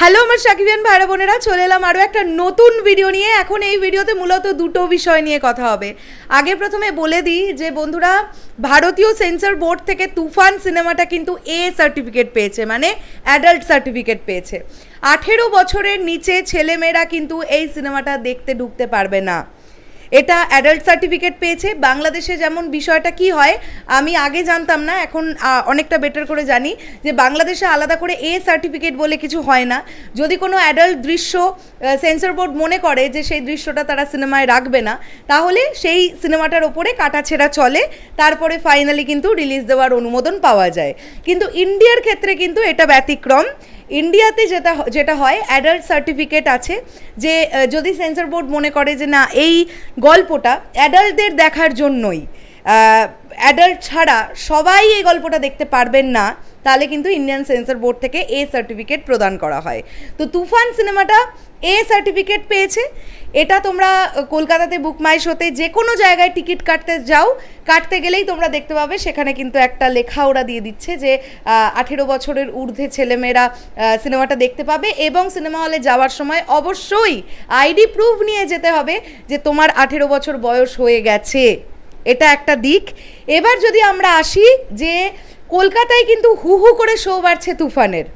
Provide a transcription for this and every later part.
Hello আমার সাকিবিয়ান ভাইরা বোনেরা, চলে এলাম আরও একটা নতুন ভিডিও নিয়ে। এখন এই ভিডিওতে মূলত দুটো বিষয় নিয়ে কথা হবে। আগে প্রথমে বলে দিই যে বন্ধুরা, ভারতীয় সেন্সর বোর্ড থেকে তুফান সিনেমাটা কিন্তু এ সার্টিফিকেট পেয়েছে, মানে অ্যাডাল্ট সার্টিফিকেট পেয়েছে। 18 বছরের নিচে ছেলেমেয়েরা কিন্তু এই সিনেমাটা দেখতে ঢুকতে পারবে না। এটা অ্যাডাল্ট সার্টিফিকেট পেয়েছে। বাংলাদেশে যেমন বিষয়টা কি হয় আমি আগে জানতাম না, এখন অনেকটা বেটার করে জানি যে বাংলাদেশে আলাদা করে এ সার্টিফিকেট বলে কিছু হয় না। যদি কোনো অ্যাডাল্ট দৃশ্য সেন্সর বোর্ড মনে করে যে সেই দৃশ্যটা তারা সিনেমায় রাখবে না, তাহলে সেই সিনেমাটার ওপরে কাটাছেঁড়া চলে, তারপরে ফাইনালি কিন্তু রিলিজ দেওয়ার অনুমোদন পাওয়া যায়। কিন্তু ইন্ডিয়ার ক্ষেত্রে কিন্তু এটা ব্যতিক্রম। ইন্ডিয়াতে যেটা হয়, অ্যাডাল্ট সার্টিফিকেট আছে যে যদি সেন্সর বোর্ড মনে করে যে না এই গল্পটা অ্যাডাল্টদের দেখার জন্যই, অ্যাডাল্ট ছাড়া সবাই এই গল্পটা দেখতে পারবেন না, তাহলে কিন্তু ইন্ডিয়ান সেন্সর বোর্ড থেকে এ সার্টিফিকেট প্রদান করা হয়। তো তুফান সিনেমাটা এ সার্টিফিকেট পেয়েছে। এটা তোমরা কলকাতাতে বুক মাই শোতে যে কোনো জায়গায় টিকিট কাটতে গেলেই তোমরা দেখতে পাবে সেখানে কিন্তু একটা লেখা ওরা দিয়ে দিচ্ছে যে 18 বছরের ঊর্ধ্বে ছেলেমেয়েরা সিনেমাটা দেখতে পাবে, এবং সিনেমা হলে যাওয়ার সময় অবশ্যই আইডি প্রুফ নিয়ে যেতে হবে যে তোমার 18 বছর বয়স হয়ে গেছে। এটা একটা দিক। এবার যদি আমরা আসি যে কলকাতায় কিন্তু হু হু করে শো বাড়ছে তুফানের,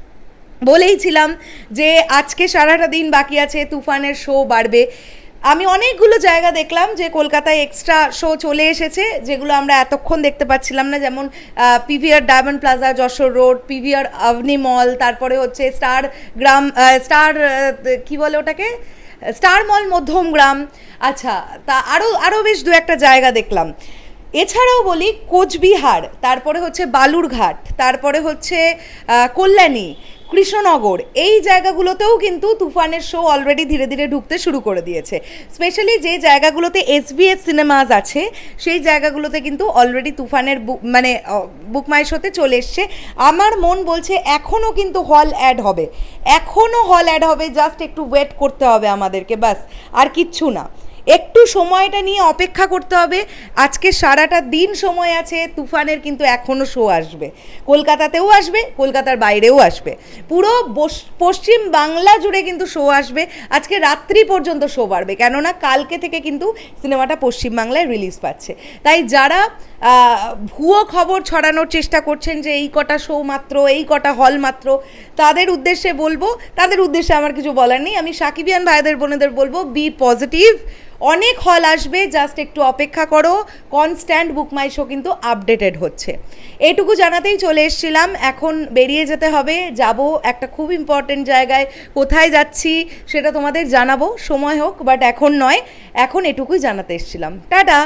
বলেইছিলাম যে আজকে সারাটা দিন বাকি আছে, তুফানের শো বাড়বে। আমি অনেকগুলো জায়গা দেখলাম যে কলকাতায় এক্সট্রা শো চলে এসেছে, যেগুলো আমরা এতক্ষণ দেখতে পাচ্ছিলাম না, যেমন PVR Diamond Plaza Jessore road, PVR Avani mall, তারপরে হচ্ছে কি বলে ওটাকে, স্টার মল মধ্যমগ্রাম। আচ্ছা, তা আরও বেশ দু একটা জায়গা দেখলাম। এছাড়াও বলি কোচবিহার, তারপরে হচ্ছে বালুরঘাট, তারপরে হচ্ছে কল্যাণী, কৃষ্ণনগর, এই জায়গাগুলোতেও কিন্তু তুফানের শো অলরেডি ধীরে ধীরে ঢুকতে শুরু করে দিয়েছে। স্পেশালি যে জায়গাগুলোতে এসবিএফ সিনেমাস আছে সেই জায়গাগুলোতে কিন্তু অলরেডি তুফানের বুক মাই শোতে চলে এসছে। আমার মন বলছে এখনও কিন্তু হল অ্যাড হবে, জাস্ট একটু ওয়েট করতে হবে আমাদেরকে, ব্যাস, আর কিচ্ছু না। একটু সময়টা নিয়ে অপেক্ষা করতে হবে। আজকে সারাটা দিন সময় আছে, তুফানের কিন্তু এখনও শো আসবে, কলকাতাতেও আসবে, কলকাতার বাইরেও আসবে, পুরো পশ্চিম বাংলা জুড়ে কিন্তু শো আসবে। আজকে রাত্রি পর্যন্ত শো বাড়বে, কেননা কালকে থেকে কিন্তু সিনেমাটা পশ্চিমবাংলায় রিলিজ পাচ্ছে। তাই যারা ভুয়ো খবর ছড়ানোর চেষ্টা করছেন যে এই কটা শো মাত্র, এই কটা হল মাত্র, তাদের উদ্দেশ্যে আমার কিছু বলার নেই। আমি সাকিবিয়ান ভাইদের বোনেদের বলবো, বি পজিটিভ, অনেক হল আসবে, জাস্ট একটু অপেক্ষা করো। কনস্ট্যান্ট বুক মাই শো কিন্তু আপডেটেড হচ্ছে। এইটুকু জানাতেই চলে এসেছিলাম। এখন বেরিয়ে যেতে হবে, যাব একটা খুব ইম্পর্টেন্ট জায়গায়। কোথায় যাচ্ছি সেটা তোমাদের জানাবো, সময় হোক, বাট এখন নয়, এখন এটুকুই জানাতে এসেছিলাম। টাটা।